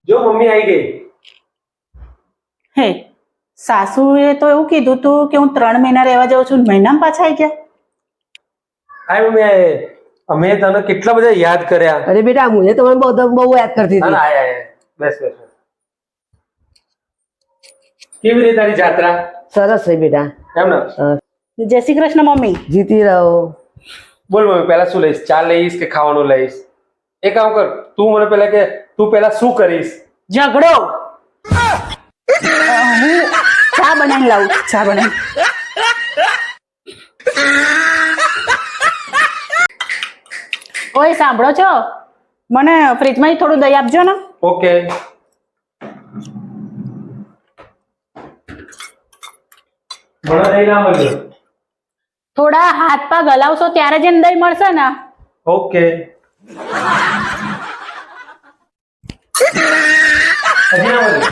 જો મમ્મી આવી ગઈ. હે સાસુએ તો એવું કીધું તું કે હું 3 મહિના રહેવા જાઉં છું, મહિનામાં પાછા આવી ગયા? હાય મમ્મી, અમે તને કેટલા બધા યાદ કર્યા. અરે બેટા મુझे તો બહુ યાદ કરતી ના હતી. ના, આય બેસ બેસ. કેવી રહી તારી જાત્રા? સરસ છે બેટા. એમ ને? જય શ્રી કૃષ્ણ મમ્મી. જીતી રહો. બોલ મમ્મી, પહેલા શું લઈશ? ચા લઈશ કે ખાવાનું લઈશ? એક કામ કર, તું મને પહેલા કે તું પહેલા શું કરીશ? ઝઘડો. હું ચા બનાવીને લાવું, ચા બનાવી. ઓય સાંભળો છો, મને ફ્રીજમાં થોડું દહીં આપજો ને. ઓકે. મને દહીં ના મળ્યું. થોડા હાથ પગ હલાવશો ત્યારે જ એને દહીં મળશે ને. ઓકે. હજી ના મળ્યું.